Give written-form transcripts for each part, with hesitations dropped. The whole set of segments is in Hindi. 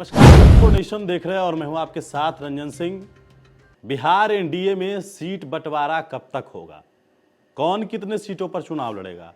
नमस्कार, इन्फो नेशन देख रहे हैं और मैं हूं आपके साथ रंजन सिंह। बिहार एनडीए में सीट बंटवारा कब तक होगा? कौन कितने सीटों पर चुनाव लड़ेगा?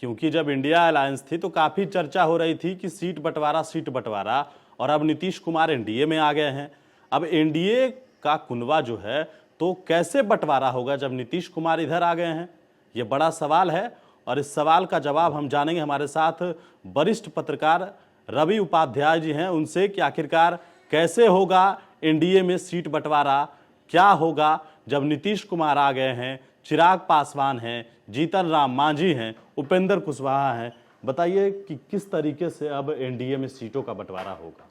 क्योंकि जब इंडिया अलायंस थी तो काफी चर्चा हो रही थी कि सीट बंटवारा और अब नीतीश कुमार एनडीए में आ गए हैं। अब एनडीए का कुनवा जो है तो कैसे बंटवारा होगा जब नीतीश कुमार इधर आ गए हैं? ये बड़ा सवाल है और इस सवाल का जवाब हम जानेंगे। हमारे साथ वरिष्ठ पत्रकार रवि उपाध्याय जी हैं, उनसे कि आखिरकार कैसे होगा एनडीए में सीट बंटवारा, क्या होगा जब नीतीश कुमार आ गए हैं, चिराग पासवान हैं, जीतन राम मांझी हैं, उपेंद्र कुशवाहा हैं। बताइए कि किस तरीके से अब एनडीए में सीटों का बंटवारा होगा।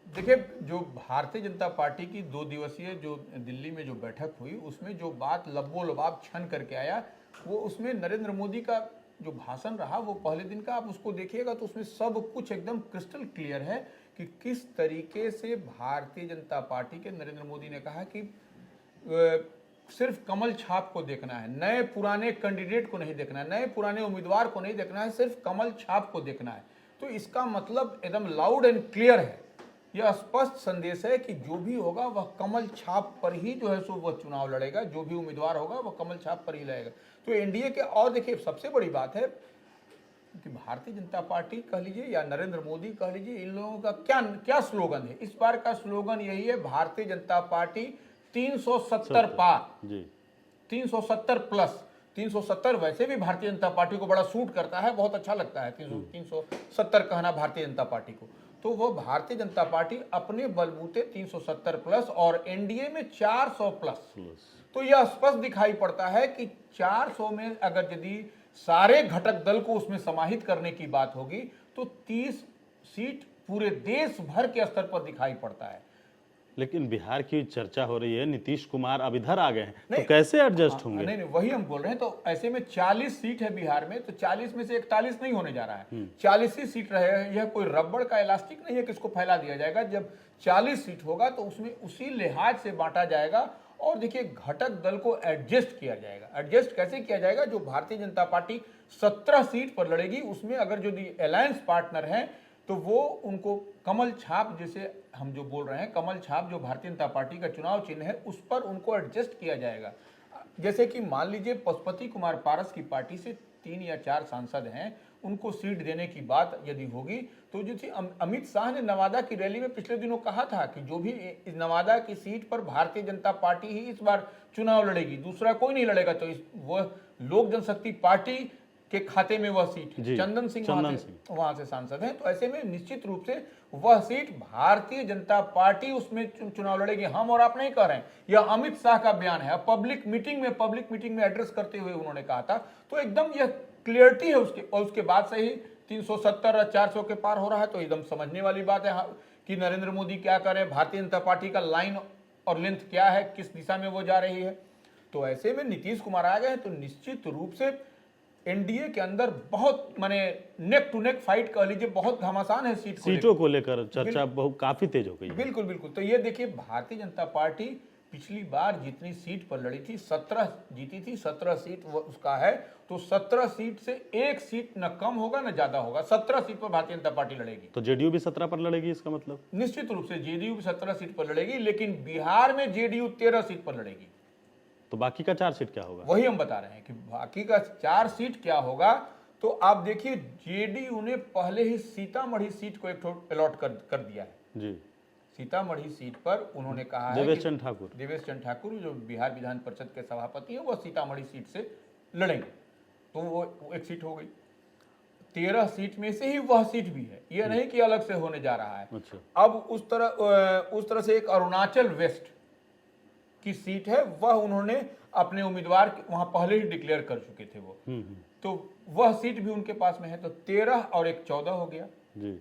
देखिए, जो भारतीय जनता पार्टी की 2 दिवसीय जो दिल्ली में जो बैठक हुई उसमें जो बात लब्बो लबाब छन करके आया, वो उसमें नरेंद्र मोदी का जो भाषण रहा वो पहले दिन का आप उसको देखिएगा तो उसमें सब कुछ एकदम क्रिस्टल क्लियर है कि किस तरीके से भारतीय जनता पार्टी के नरेंद्र मोदी ने कहा कि सिर्फ कमल छाप को देखना है, नए पुराने कैंडिडेट को नहीं देखना है, नए पुराने उम्मीदवार को नहीं देखना है, सिर्फ कमल छाप को देखना है। तो इसका मतलब एकदम लाउड एंड क्लियर है, यह स्पष्ट संदेश है कि जो भी होगा वह कमल छाप पर ही जो है सो वह चुनाव लड़ेगा, जो भी उम्मीदवार होगा वह कमल छाप पर ही लड़ेगा। तो एनडीए के, और देखिए सबसे बड़ी बात है कि भारतीय जनता पार्टी कह लीजिए या नरेंद्र मोदी कह लीजिए, इन लोगों का क्या क्या स्लोगन है? इस बार का स्लोगन यही है, भारतीय जनता पार्टी 370 पार, 370 प्लस। 370 वैसे भी भारतीय जनता पार्टी को बड़ा सूट करता है, बहुत अच्छा लगता है 370 कहना भारतीय जनता पार्टी को। तो वो भारतीय जनता पार्टी अपने बलबूते 370 प्लस और एनडीए में 400 प्लस। तो यह स्पष्ट दिखाई पड़ता है कि 400 में अगर यदि सारे घटक दल को उसमें समाहित करने की बात होगी तो 30 सीट पूरे देश भर के स्तर पर दिखाई पड़ता है। लेकिन बिहार की चर्चा हो रही है, नीतीश कुमार अब इधर आ गए हैं तो कैसे एडजस्ट होंगे? नहीं, वही हम बोल रहे हैं। तो ऐसे में 40 सीट है बिहार में, तो 40 में से 41 नहीं होने जा रहा है, 40 ही सीट रहे। यह कोई रबड़ का इलास्टिक नहीं है कि इसको फैला दिया जाएगा। जब 40 सीट होगा तो उसमें उसी लिहाज से बांटा जाएगा और देखिए घटक दल को एडजस्ट किया जाएगा। एडजस्ट कैसे किया जाएगा? जो भारतीय जनता पार्टी 17 सीट पर लड़ेगी उसमें अगर जो अलायंस पार्टनर हैं तो वो उनको कमल छाप, जैसे हम जो बोल रहे हैं कमल छाप जो भारतीय जनता पार्टी का चुनाव चिन्ह है, उस पर उनको एडजस्ट किया जाएगा। जैसे कि मान लीजिए पशुपति कुमार पारस की पार्टी से 3 या 4 सांसद हैं, उनको सीट देने की बात यदि होगी तो जो थी अमित शाह ने नवादा की रैली में पिछले दिनों कहा था कि जो भी नवादा की सीट पर भारतीय जनता पार्टी ही इस बार चुनाव लड़ेगी, दूसरा कोई नहीं लड़ेगा। तो वह लोक जनशक्ति पार्टी के खाते में वह सीट है। चंदन सिंह वहां से सांसद हैं, तो ऐसे में निश्चित रूप से वह सीट भारतीय जनता पार्टी उसमें चुनाव लड़ेगी। हम और आप नहीं कह रहे हैं, यह अमित शाह का बयान है। पब्लिक मीटिंग में एड्रेस करते हुए उन्होंने कहा था। तो एकदम यह क्लियरिटी है उसके, और उसके बाद से ही 370 और 400 के पार हो रहा है। तो एकदम समझने वाली बात है कि नरेंद्र मोदी क्या कर रहे हैं, भारतीय जनता पार्टी का लाइन और लेंथ क्या है, किस दिशा में वो जा रही है। तो ऐसे में नीतीश कुमार आ गए हैं तो निश्चित रूप से एनडीए के अंदर बहुत माने नेक टू नेक फाइट कह लीजिए, बहुत घमासान है सीटों को लेकर चर्चा बहुत काफी तेज हो गई। बिल्कुल। तो ये देखिए, भारतीय जनता पार्टी पिछली बार जितनी सीट पर लड़ी थी 17 जीती थी, 17 सीट उसका है। तो 17 सीट से एक सीट न कम होगा न ज्यादा होगा, 17 सीट पर भारतीय जनता पार्टी लड़ेगी। तो जेडीयू भी 17 पर लड़ेगी, इसका मतलब? निश्चित रूप से जेडीयू भी 17 सीट पर लड़ेगी, लेकिन बिहार में जेडीयू 13 सीट पर लड़ेगी। तो बाकी का 4 सीट क्या होगा? वही हम बता रहे हैं कि बाकी का 4 सीट क्या होगा। तो आप देखिए, जेडीयू ने पहले ही सीतामढ़ी सीट को एक अलॉट कर दिया है जी। सीतामढ़ी सीट पर उन्होंने कहा है देवेश चंद्र ठाकुर जो बिहार विधान परिषद के सभापति हैं, वह सीतामढ़ी सीट से लड़ेंगे। तो वो एक सीट हो गई। 13 सीट में से ही वह सीट भी है, यह नहीं कि अलग से होने जा रहा है। अच्छा। अब उस तरह से एक अरुणाचल वेस्ट की सीट है, वह उन्होंने अपने उम्मीदवार वहां पहले ही डिक्लेयर कर चुके थे वो। तो वह सीट भी उनके पास में है। तो 13 और एक 14 हो गया जी।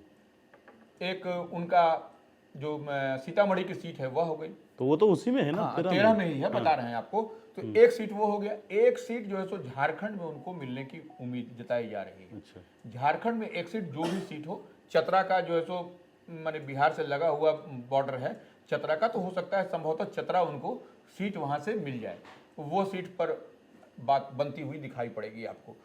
एक उनका जो सीतामढ़ी की सीट है वह हो गई। तो वो तो उसी में है ना? 13 में ही है, बता रहे हैं आपको। तो एक सीट वो हो गया। एक सीट जो है सो झारखंड में उनको मिलने की उम्मीद जताई जा रही है। अच्छा। झारखंड में एक सीट, जो भी सीट हो, चतरा का जो है सो माने बिहार से लगा हुआ बॉर्डर है चतरा का, तो हो सकता है संभवतः चतरा उनको सीट वहां से मिल जाए। वो सीट पर बात बनती हुई दिखाई पड़ेगी आपको।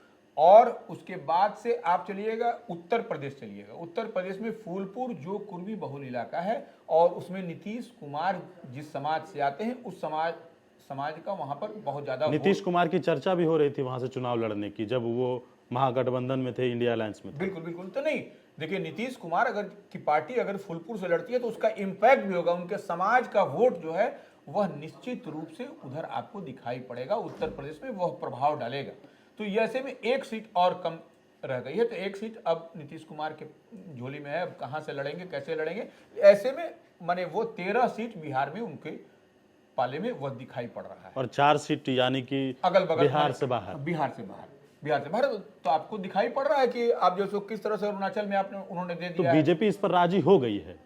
और उसके बाद से आप चलिएगा उत्तर प्रदेश, चलिएगा उत्तर प्रदेश में फूलपुर जो कुर्मी बहुल इलाका है और उसमें नीतीश कुमार जिस समाज से आते हैं उस समाज का वहां पर बहुत ज्यादा नीतीश कुमार की चर्चा भी हो रही थी वहां से चुनाव लड़ने की, जब वो महागठबंधन में थे, इंडिया अलायंस में थे। बिल्कुल बिल्कुल। तो नहीं, देखिए नीतीश कुमार अगर की पार्टी अगर फूलपुर से लड़ती है तो उसका इंपैक्ट भी होगा, उनके समाज का वोट जो है वह निश्चित रूप से उधर आपको दिखाई पड़ेगा, उत्तर प्रदेश में वह प्रभाव डालेगा। तो ऐसे में एक सीट और कम रह गई है, तो एक सीट अब नीतीश कुमार के झोली में है। अब कहां से लड़ेंगे, कैसे लड़ेंगे, ऐसे में माने वो 13 सीट बिहार में उनके पाले में वह दिखाई पड़ रहा है। और 4 सीट यानी कि अगल बगल बिहार से बाहर, तो आपको दिखाई पड़ रहा है कि आप जो सो किस तरह से अरुणाचल में आपने उन्होंने दे तो दिया। बीजेपी इस पर राजी हो गई है।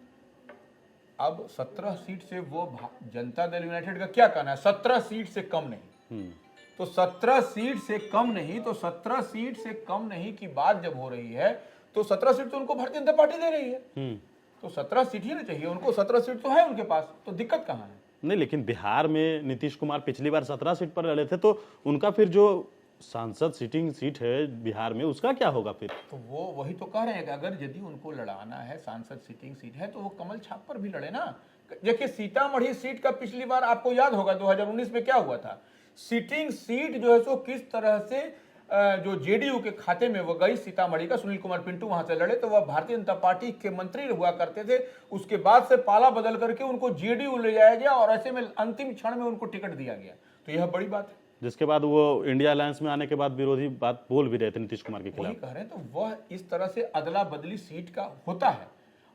अब 17 सीट से वो जनता दल यूनाइटेड का क्या कहना है, 17 सीट से कम नहीं। तो 17 सीट से कम नहीं, तो 17 सीट से कम नहीं की बात जब हो रही है तो 17 सीट तो उनको भारतीय जनता पार्टी दे रही है। तो 17 सीट ही ना चाहिए उनको, 17 सीट तो है उनके पास, तो दिक्कत कहां है। नहीं, लेकिन बिहार में नीतीश कुमार पिछली बार 17 सीट पर लड़े थे, तो उनका फिर जो सांसद सिटिंग सीट है बिहार में उसका क्या होगा फिर। तो वो वही तो कह रहे हैं कि अगर यदि उनको लड़ाना है, सांसद सिटिंग सीट है, तो वो कमल छाप पर भी लड़े ना। देखिए सीतामढ़ी सीट का पिछली बार आपको याद होगा 2019 में क्या हुआ था, सिटिंग सीट जो है सो किस तरह से जो जेडीयू के खाते में वो गई, सीतामढ़ी का सुनील कुमार पिंटू वहां से लड़े, तो वह भारतीय जनता पार्टी के मंत्री हुआ करते थे। उसके बाद से पाला बदल करके उनको जेडीयू ले जाया गया और ऐसे में अंतिम क्षण में उनको टिकट दिया गया। तो यह बड़ी बात है। जिसके बाद वो इंडिया अलायंस में आने के बाद विरोधी बात बोल भी रहे थे नीतीश कुमार के वही खिलाफ। कह रहे हैं, तो वह इस तरह से अदला बदली सीट का होता है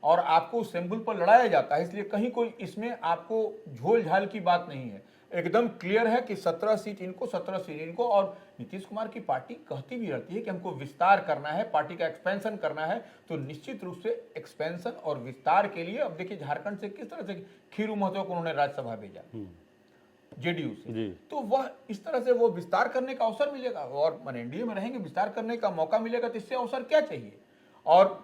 और आपको उस सिंबल पर लड़ाया जाता है, इसलिए कहीं कोई इसमें आपको झोल झाल की बात नहीं है। एकदम क्लियर है कि 17 सीट इनको, 17 सीट इनको। और नीतीश कुमार की पार्टी कहती भी रहती है कि हमको विस्तार करना है, पार्टी का एक्सपेंशन करना है, तो निश्चित रूप से एक्सपेंशन और विस्तार के लिए अब देखिए झारखंड से किस तरह से खीरू महतो को उन्होंने राज्यसभा भेजा जेडीयू से, तो वह इस तरह से वो विस्तार करने का अवसर मिलेगा और एनडीए में रहेंगे, विस्तार करने का मौका मिलेगा, तो इससे अवसर क्या चाहिए। और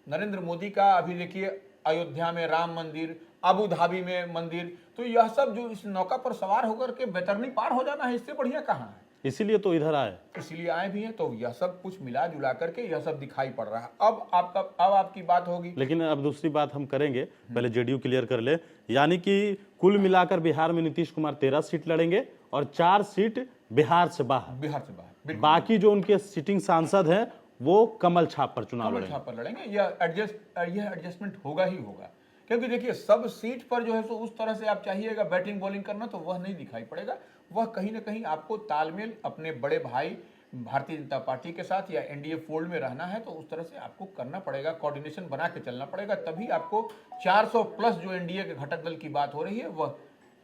नरेंद्र मोदी का अभी देखिए अयोध्या में राम मंदिर, अबू धाबी में मंदिर, तो यह सब जो इस नौका पर सवार होकर के बैतरनी पार हो जाना है, इससे बढ़िया कहाँ है। इसीलिए तो इधर आए, इसीलिए आए भी हैं। तो यह सब कुछ मिला जुला करके यह सब दिखाई पड़ रहा है। अब आपकी बात होगी, लेकिन अब दूसरी बात हम करेंगे, पहले जेडीयू क्लियर कर ले। यानी कि कुल मिलाकर बिहार में नीतीश कुमार 13 सीट लड़ेंगे और 4 सीट बिहार से बाहर। बाकी जो उनके सिटिंग सांसद हैं वो कमल छाप पर चुनाव लड़ेंगे। यह एडजस्टमेंट होगा ही होगा, क्योंकि देखिए सब सीट पर जो है सो उस तरह से आप चाहिएगा बैटिंग बॉलिंग करना, तो वह नहीं दिखाई पड़ेगा। वह कहीं ना कहीं आपको तालमेल अपने बड़े भाई भारतीय जनता पार्टी के साथ या एनडीए फोल्ड में रहना है, तो उस तरह से आपको करना पड़ेगा, कोऑर्डिनेशन बना के चलना पड़ेगा, तभी आपको 400 प्लस जो एनडीए के घटक दल की बात हो रही है वह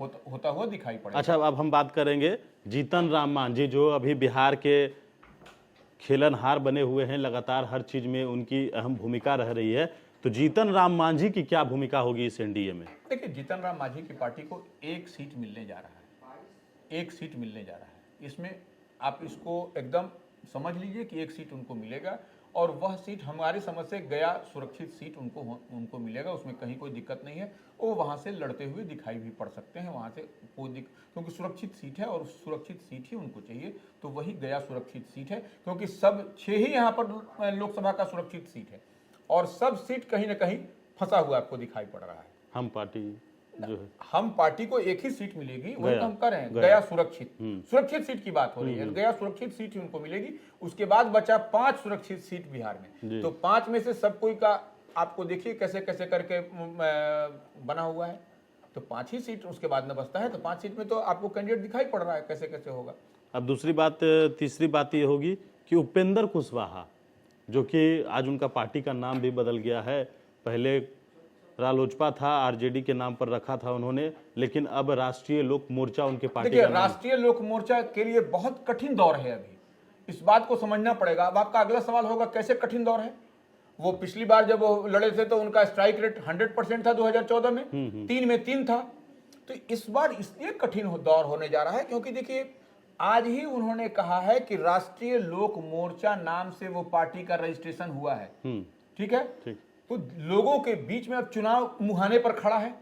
होता हुआ दिखाई पड़ेगा। अच्छा, अब हम बात करेंगे जीतन राम मांझी, जो अभी बिहार के खेलनहार बने हुए हैं, लगातार हर चीज में उनकी अहम भूमिका रह रही है। तो जीतन राम मांझी की क्या भूमिका होगी इस एनडीए में। देखिए जीतन राम मांझी की पार्टी को एक सीट मिलने जा रहा है, एक सीट मिलने जा रहा है। इसमें आप इसको एकदम समझ लीजिए कि एक सीट उनको मिलेगा और वह सीट हमारी समझ से गया सुरक्षित सीट उनको मिलेगा, उसमें कहीं कोई दिक्कत नहीं है। वो वहाँ से लड़ते हुए दिखाई भी पड़ सकते हैं, वहाँ से क्योंकि सुरक्षित सीट है और सुरक्षित सीट ही उनको चाहिए, तो वही गया सुरक्षित सीट है। क्योंकि सब 6 ही यहाँ पर लोकसभा का सुरक्षित सीट है और सब सीट कहीं ना कहीं फंसा हुआ आपको दिखाई पड़ रहा है। हम पार्टी जो है, हम पार्टी को एक ही सीट मिलेगी, वही तो हम कर रहे हैं, गया सुरक्षित सीट की बात हो रही है, गया सुरक्षित सीट ही उनको मिलेगी। उसके बाद बचा 5 सुरक्षित सीट बिहार में, तो 5 में से सब कोई का आपको देखिए कैसे कैसे करके बना हुआ है, तो 5 ही सीट उसके बाद में बचता है, तो 5 सीट में तो आपको कैंडिडेट दिखाई पड़ रहा है कैसे कैसे होगा। अब दूसरी बात, तीसरी बात ये होगी कि उपेंद्र कुशवाहा, जो कि आज उनका पार्टी का नाम भी बदल गया है, पहले रालोजपा था, आरजेडी के नाम पर रखा था उन्होंने, लेकिन अब राष्ट्रीय लोक मोर्चा उनके पार्टी का नाम। राष्ट्रीय लोक मोर्चा के लिए बहुत कठिन दौर है अभी, इस बात को समझना पड़ेगा। अब आपका अगला सवाल होगा कैसे कठिन दौर है। वो पिछली बार जब वो लड़े थे तो उनका स्ट्राइक रेट 100% था 2014 में, 3 में 3 था। तो इस बार इसलिए कठिन दौर होने जा रहा है क्योंकि देखिए आज ही उन्होंने कहा है कि राष्ट्रीय लोक मोर्चा नाम से वो पार्टी का रजिस्ट्रेशन हुआ है, ठीक है। तो लोगों के बीच में अब चुनाव मुहाने पर खड़ा है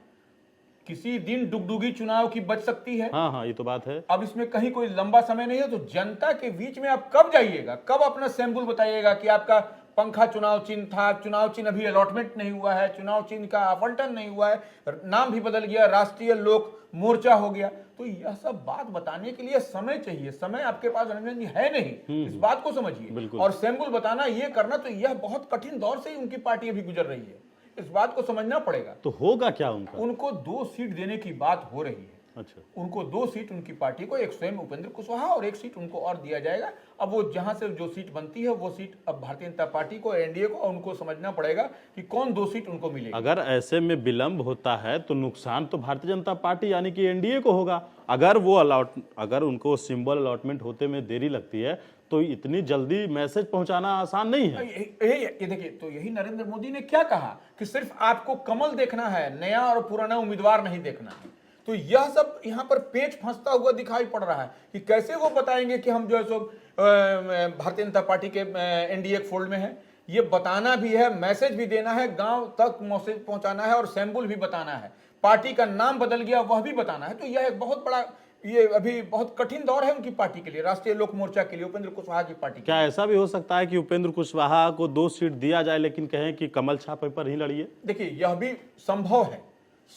किसी दिन डुगडुगी चुनाव की बच सकती है। हाँ हाँ, ये तो बात है। अब इसमें कहीं कोई लंबा समय नहीं है, तो जनता के बीच में आप कब जाइएगा, कब अपना सैंपल बताइएगा कि आपका पंखा चुनाव चिन्ह था, चुनाव चिन्ह अभी अलॉटमेंट नहीं हुआ है, चुनाव चिन्ह का आवंटन नहीं हुआ है, नाम भी बदल गया, राष्ट्रीय लोक मोर्चा हो गया। तो यह सब बात बताने के लिए समय चाहिए, समय आपके पास रंजन जी है नहीं, इस बात को समझिए। और सैंपल बताना, ये करना, तो यह बहुत कठिन दौर से उनकी पार्टी अभी गुजर रही है, इस बात को समझना पड़ेगा। तो होगा क्या उनका? उनको 2 सीट देने की बात हो रही है। अच्छा, उनको 2 सीट उनकी पार्टी को, एक स्वयं उपेंद्र कुशवाहा और एक सीट उनको और दिया जाएगा। अब वो जहां से जो सीट बनती है वो सीट अब भारतीय जनता पार्टी को, एनडीए को, उनको समझना पड़ेगा कि कौन 2 सीट उनको मिलेगी। अगर ऐसे में विलंब होता है तो नुकसान तो भारतीय जनता पार्टी यानी कि एनडीए को होगा। अगर उनको सिंबल अलॉटमेंट होते में देरी लगती है तो इतनी जल्दी मैसेज पहुंचाना आसान नहीं है। ये देखिए, तो यही नरेंद्र मोदी ने क्या कहा कि सिर्फ आपको कमल देखना है, नया और पुराना उम्मीदवार नहीं देखना है। तो यह सब यहाँ पर पेच फंसता हुआ दिखाई पड़ रहा है कि कैसे वो बताएंगे कि हम जो है सो भारतीय जनता पार्टी के एनडीए फोल्ड में है। ये बताना भी है, मैसेज भी देना है, गांव तक मैसेज पहुंचाना है और सैंपल भी बताना है, पार्टी का नाम बदल गया वह भी बताना है। तो यह एक बहुत बड़ा, ये अभी बहुत कठिन दौर है उनकी पार्टी के लिए, राष्ट्रीय लोक मोर्चा के लिए, उपेंद्र कुशवाहा की पार्टी। क्या ऐसा भी हो सकता है कि उपेंद्र कुशवाहा को 2 सीट दिया जाए लेकिन कहें कि कमल छापे पर ही लड़िए? देखिए, यह भी संभव है,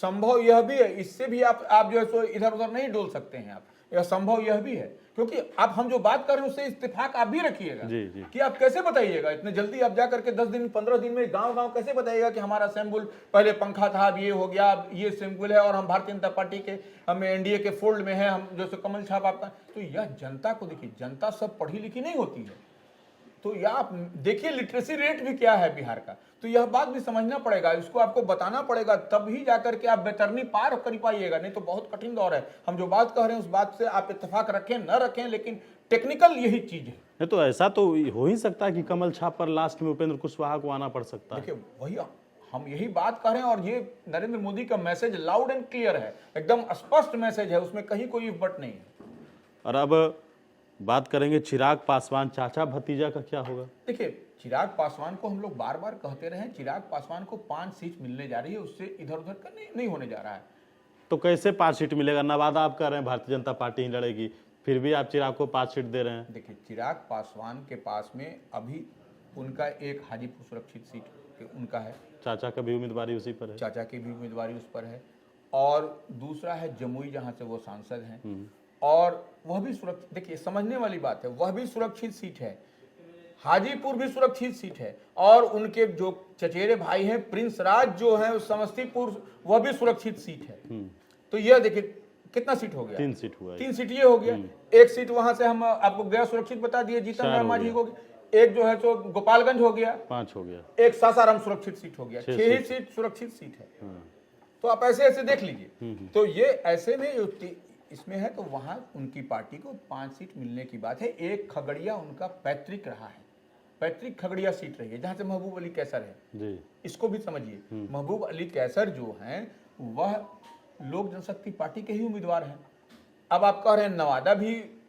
संभव यह भी है, इससे भी आप जो है सो इधर उधर नहीं डोल सकते हैं आप, यह संभव यह भी है। क्योंकि आप हम जो बात कर रहे हैं उससे इत्तेफाक आप भी रखिएगा कि आप कैसे बताइएगा इतने जल्दी, आप जाकर के 10 दिन 15 दिन में गांव कैसे बताइएगा कि हमारा सैंपल पहले पंखा था, अब ये हो गया, अब ये सैंपल है और हम भारतीय जनता पार्टी के, हम एनडीए के फोल्ड में है, हम जो सो कमल छाप आपका। तो यह जनता को, देखिए जनता सब पढ़ी लिखी नहीं होती है, तो यह आप देखिए लिटरेसी रेट भी क्या है बिहार का, तो यह बात भी समझना पड़ेगा, इसको आपको बताना पड़ेगा, तब ही जाकर के आप बेतरनी पार कर पाइएगा, नहीं तो बहुत कठिन दौर है। हम जो बात कह रहे हैं उस बात से आप इत्तेफाक रखें न रखें, लेकिन टेक्निकल यही चीज है। नहीं तो ऐसा तो हो ही सकता है कि कमल छाप पर लास्ट में उपेंद्र कुशवाहा को आना पड़ सकता है। देखिए, वही हम यही बात कर रहे हैं, और ये नरेंद्र मोदी का मैसेज लाउड एंड क्लियर है, एकदम स्पष्ट मैसेज है, उसमें कहीं कोई बट नहीं है। और अब बात करेंगे चिराग पासवान चाचा भतीजा का क्या होगा? देखिए, चिराग पासवान को हम लोग बार बार कहते रहे, चिराग पासवान को 5 सीट मिलने जा रही है, उससे इधर उधर का नहीं होने जा रहा है। तो कैसे 5 सीट मिलेगा? नवादा आप कह रहे हैं भारतीय जनता पार्टी ही लड़ेगी, फिर भी आप चिराग को 5 सीट दे रहे हैं। देखिए, चिराग पासवान के पास में अभी उनका एक हाजीपुर सुरक्षित सीट उनका है, चाचा का भी उम्मीदवारी उसी पर है, चाचा की भी उम्मीदवारी उस पर है, और दूसरा है जमुई जहां से वो सांसद हैं, और वह भी सुरक्षित, देखिए समझने वाली बात है, वह भी सुरक्षित सीट है, हाजीपुर भी सुरक्षित सीट है, और उनके जो चचेरे भाई हैं प्रिंस राज जो है समस्तीपुर, वह भी सुरक्षित सीट है। तो यह देखिए कितना सीट हो गया, 3 सीट हुआ, 3 सीट ये हो गया। एक सीट वहां से हम आपको गया सुरक्षित बता दिए, जीतन राम मांझी हो गया, एक जो है तो गोपालगंज हो गया, 5 हो गया, एक सासाराम सुरक्षित सीट हो गया, 6 ही सीट सुरक्षित सीट है। तो आप ऐसे ऐसे देख लीजिए। तो ये ऐसे में इसमें है, तो वहां उनकी पार्टी को 5 सीट मिलने की बात है। एक खगड़िया उनका पैतृक रहा है, पैतृक खगड़िया सीट रही है, जहां से महबूब अली कैसर है जी। इसको भी समझिए, महबूब अली कैसर जो हैं वह लोक जनशक्ति पार्टी के ही उम्मीदवार हैं। अब आप कह रहे हैं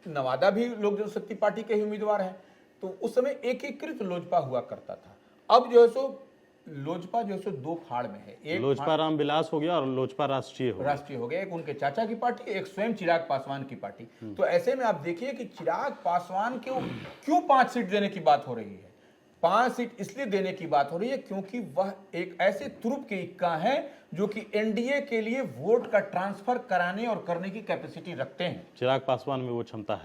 नवादा भी लोक जनशक्ति पार्टी के ही उम्मीदवार हैं। तो उस समय एकीकृत लोजपा हुआ करता था, अब जो है सो लोजपा जो है सो 2 फाड़ में है, एक लोजपा रामविलास हो गया और लोजपा राष्ट्रीय हो गया, एक उनके चाचा की पार्टी, एक स्वयं चिराग पासवान की पार्टी। तो ऐसे में आप देखिए कि चिराग पासवान को क्यों 5 सीट देने की बात हो रही है। 5 सीट इसलिए देने की बात हो रही है क्योंकि वह एक ऐसे तुरुप के इक्का है जो कि एनडीए के लिए वोट का ट्रांसफर कराने और करने की कैपेसिटी रखते हैं। चिराग पासवान में वो क्षमता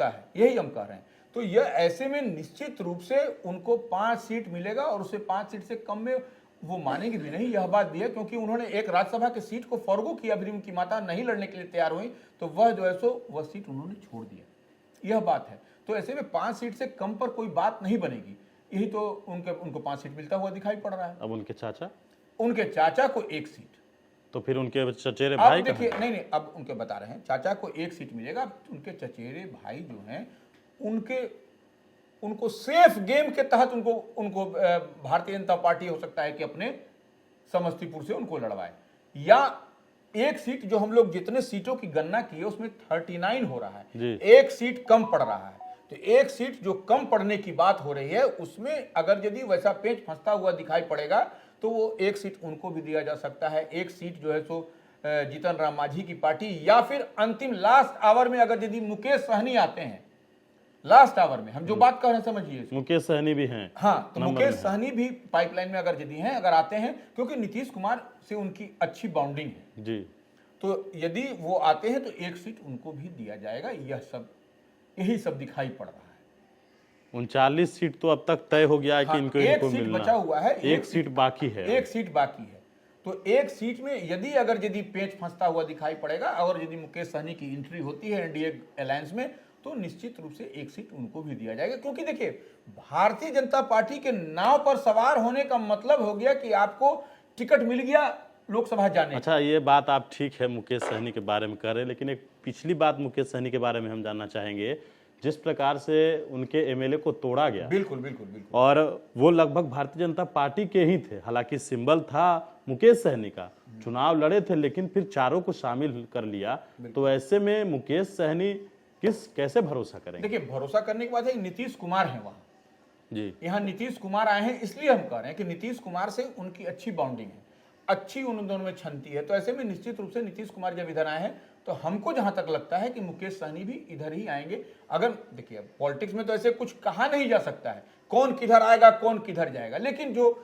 है, यही हम कह रहे हैं। तो यह ऐसे में निश्चित रूप से उनको 5 सीट मिलेगा, और उससे 5 सीट से कम में वो मानेंगे भी नहीं। यह बात भी है क्योंकि उन्होंने एक राज्यसभा की सीट को फॉरगो किया, फिर उनकी माता नहीं लड़ने के लिए तैयार हुई, तो वह जो है सो वह सीट उन्होंने छोड़ दिया, यह बात है। तो ऐसे में 5 सीट से कम पर कोई बात नहीं बनेगी, यही तो उनको 5 सीट मिलता हुआ दिखाई पड़ रहा है। अब उनके चाचा को 1 सीट, तो फिर उनके चचेरे भाई देखिए नहीं, अब उनके बता रहे हैं चाचा को 1 सीट मिलेगा। उनके चचेरे भाई जो हैं उनको सेफ गेम के तहत उनको भारतीय जनता पार्टी हो सकता है कि अपने समस्तीपुर से उनको लड़वाए, या 1 सीट जो हम लोग जितने सीटों की गणना की है उसमें 39 हो रहा है, 1 सीट कम पड़ रहा है। तो 1 सीट जो कम पड़ने की बात हो रही है उसमें अगर यदि वैसा पेच फंसता हुआ दिखाई पड़ेगा तो वो 1 सीट उनको भी दिया जा सकता है। 1 सीट जो है सो जीतन राम मांझी की पार्टी, या फिर अंतिम लास्ट आवर में अगर यदि मुकेश सहनी आते हैं, लास्ट आवर में हम जो बात कर रहे हैं समझिए इसको। मुकेश सहनी भी हैं। हाँ, तो नंबर मुकेश में सहनी भी पाइपलाइन में अगर यदि हैं, अगर आते हैं, क्योंकि नीतीश कुमार से उनकी अच्छी बाउंडिंग है, जी। तो यदि वो आते हैं तो एक सीट उनको भी दिया जाएगा। यही सब दिखाई पड़ रहा है। 39 सीट तो अब तक तय हो गया है कि हाँ, इनको एक इनको सीट मिलना बचा हुआ है, एक सीट बाकी है। एक सीट बाकी है। तो एक सीट में यदि पेच फंसता हुआ दिखाई पड़ेगा और यदि मुकेश सहनी की एंट्री होती है एनडीए अलायंस में, तो निश्चित रूप से एक सीट उनको भी दिया जाएगा। क्योंकि देखिए, भारतीय जनता पार्टी के नाव पर सवार होने का मतलब हो गया कि आपको टिकट मिल गया लोकसभा जाने। अच्छा, ये बात आप ठीक है मुकेश सहनी के बारे में कर रहे हैं, लेकिन एक पिछली बात मुकेश सहनी के बारे में हम जानना चाहेंगे। जिस प्रकार से उनके एमएलए को तोड़ा गया, बिल्कुल बिल्कुल बिल्कुल, और वो लगभग भारतीय जनता पार्टी के ही थे, हालांकि सिंबल था मुकेश सहनी का, चुनाव लड़े थे, लेकिन फिर चारों को शामिल कर लिया। तो ऐसे में मुकेश सहनी कैसे भरोसा करेंगे? देखिए, भरोसा करने के बाद नीतीश कुमार है वहां जी। यहाँ नीतीश कुमार आए हैं, इसलिए हम कह रहे हैं कि नीतीश कुमार से उनकी अच्छी बाउंडिंग है, अच्छी उन दोनों में क्षमता है। तो ऐसे में निश्चित रूप से नीतीश कुमार जब इधर आए हैं, तो हमको जहां तक लगता है कि मुकेश सहनी भी इधर ही आएंगे। अगर देखिए, पॉलिटिक्स में तो ऐसे कुछ कहा नहीं जा सकता है कौन किधर आएगा कौन किधर जाएगा, लेकिन जो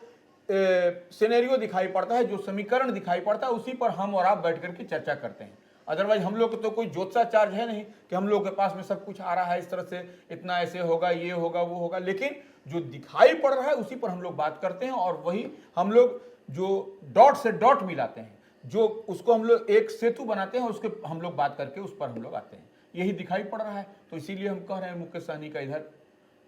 सिनेरियो दिखाई पड़ता है, जो समीकरण दिखाई पड़ता है, उसी पर हम और आप बैठ करके चर्चा करते हैं। अदरवाइज हम लोग तो कोई ज्योतिषाचार्य है नहीं कि हम लोग के पास में सब कुछ आ रहा है, इस तरह से इतना ऐसे होगा, ये होगा, वो होगा। लेकिन जो दिखाई पड़ रहा है उसी पर हम लोग बात करते हैं, और वही हम लोग जो डॉट से डॉट मिलाते हैं, जो उसको हम लोग एक सेतु बनाते हैं, उसके हम लोग बात करके उस पर हम लोग आते हैं। यही दिखाई पड़ रहा है। तो इसीलिए हम कह रहे हैं मुकेश सहनी का इधर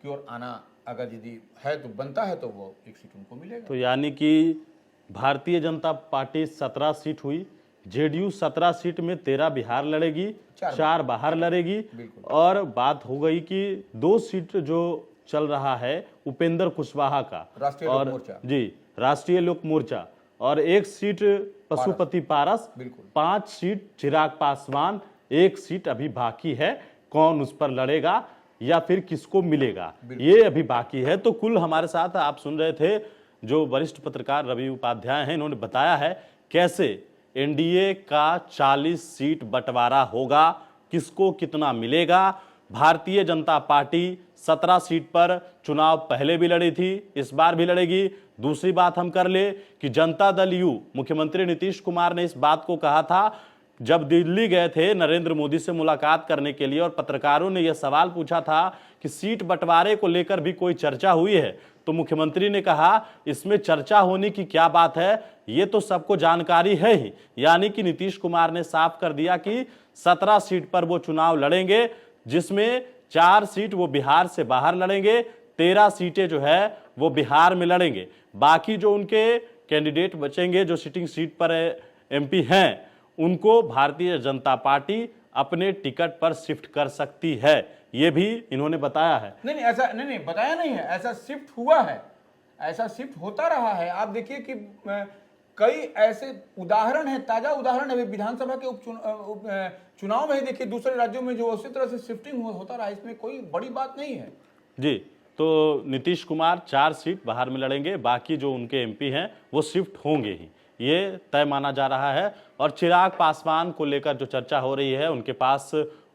की ओर आना अगर यदि है तो बनता है, तो वो एक सीट उनको मिलेगा। तो यानी कि भारतीय जनता पार्टी 17 सीट हुई, जेडीयू 17 सीट में 13 बिहार लड़ेगी, 4 बाहर लड़ेगी, और बात हो गई कि 2 सीट जो चल रहा है उपेंद्र कुशवाहा का, राष्ट्रीय लोक मोर्चा, जी, राष्ट्रीय लोक मोर्चा, और 1 सीट पशुपति पारस, 5 सीट चिराग पासवान, 1 सीट अभी बाकी है। कौन उस पर लड़ेगा या फिर किसको मिलेगा, ये अभी बाकी है। तो कुल हमारे साथ आप सुन रहे थे जो वरिष्ठ पत्रकार रवि उपाध्याय हैं, इन्होंने बताया है कैसे एनडीए का 40 सीट बंटवारा होगा, किसको कितना मिलेगा। भारतीय जनता पार्टी 17 सीट पर चुनाव पहले भी लड़ी थी, इस बार भी लड़ेगी। दूसरी बात हम कर ले कि जनता दल यू, मुख्यमंत्री नीतीश कुमार ने इस बात को कहा था जब दिल्ली गए थे नरेंद्र मोदी से मुलाकात करने के लिए, और पत्रकारों ने यह सवाल पूछा था कि सीट बंटवारे को लेकर भी कोई चर्चा हुई है, तो मुख्यमंत्री ने कहा इसमें चर्चा होने की क्या बात है, ये तो सबको जानकारी है ही। यानी कि नीतीश कुमार ने साफ कर दिया कि 17 सीट पर वो चुनाव लड़ेंगे, जिसमें 4 सीट वो बिहार से बाहर लड़ेंगे, 13 सीटें जो है वो बिहार में लड़ेंगे। बाकी जो उनके कैंडिडेट बचेंगे, जो सिटिंग सीट पर एमपी हैं, उनको भारतीय जनता पार्टी अपने टिकट पर शिफ्ट कर सकती है, ये भी इन्होंने बताया है। नहीं ऐसा नहीं बताया नहीं है, ऐसा शिफ्ट हुआ है, ऐसा शिफ्ट होता रहा है। आप देखिए कि कई ऐसे उदाहरण हैं, ताजा उदाहरण है विधानसभा के चुनाव में ही देखिए, दूसरे राज्यों में जो उसी तरह से शिफ्टिंग होता रहा, इसमें कोई बड़ी बात नहीं है। जी, तो नीतीश कुमार 4 सीट बाहर में लड़ेंगे, बाकी जो उनके एमपी हैं वो शिफ्ट होंगे ही, ये तय माना जा रहा है। और चिराग पासवान को लेकर जो चर्चा हो रही है, उनके पास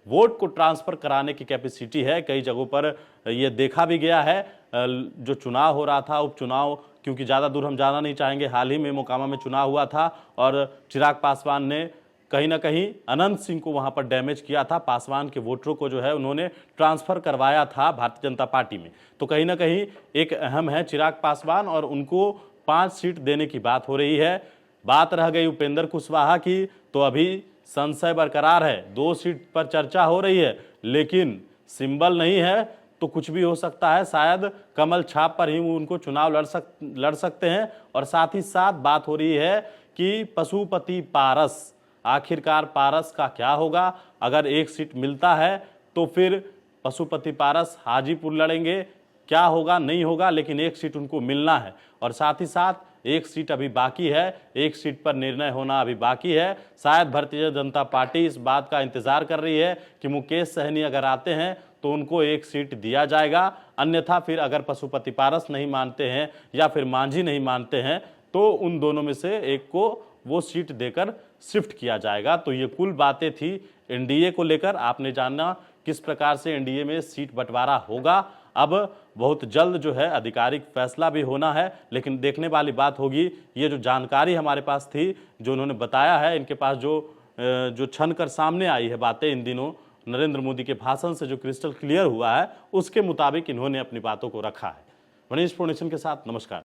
वोट को ट्रांसफर कराने की कैपेसिटी है, कई जगहों पर ये देखा भी गया है। जो चुनाव हो रहा था, उपचुनाव, क्योंकि ज़्यादा दूर हम जाना नहीं चाहेंगे, हाल ही में मोकामा में चुनाव हुआ था और चिराग पासवान ने कहीं ना कहीं अनंत सिंह को वहां पर डैमेज किया था। पासवान के वोटरों को जो है उन्होंने ट्रांसफर करवाया था भारतीय जनता पार्टी में। तो कहीं ना कहीं एक अहम है चिराग पासवान, और उनको 5 सीट देने की बात हो रही है। बात रह गई उपेंद्र कुशवाहा की, तो अभी संशय बरकरार है। 2 सीट पर चर्चा हो रही है, लेकिन सिंबल नहीं है, तो कुछ भी हो सकता है। शायद कमल छाप पर ही उनको चुनाव लड़ सकते हैं। और साथ ही साथ बात हो रही है कि पशुपति पारस, आखिरकार पारस का क्या होगा। अगर 1 सीट मिलता है तो फिर पशुपति पारस हाजीपुर लड़ेंगे, क्या होगा नहीं होगा, लेकिन 1 सीट उनको मिलना है। और साथ ही साथ 1 सीट अभी बाकी है, 1 सीट पर निर्णय होना अभी बाकी है। शायद भारतीय जनता पार्टी इस बात का इंतजार कर रही है कि मुकेश सहनी अगर आते हैं तो उनको 1 सीट दिया जाएगा, अन्यथा फिर अगर पशुपति पारस नहीं मानते हैं या फिर मांझी नहीं मानते हैं, तो उन दोनों में से एक को वो सीट देकर शिफ्ट किया जाएगा। तो ये कुल बातें थी एनडीए को लेकर। आपने जाना किस प्रकार से एनडीए में सीट बंटवारा होगा। अब बहुत जल्द जो है आधिकारिक फैसला भी होना है, लेकिन देखने वाली बात होगी ये जो जानकारी हमारे पास थी, जो उन्होंने बताया है, इनके पास जो छन कर सामने आई है बातें इन दिनों नरेंद्र मोदी के भाषण से जो क्रिस्टल क्लियर हुआ है, उसके मुताबिक इन्होंने अपनी बातों को रखा है। मनीष पुण्यशन के साथ नमस्कार।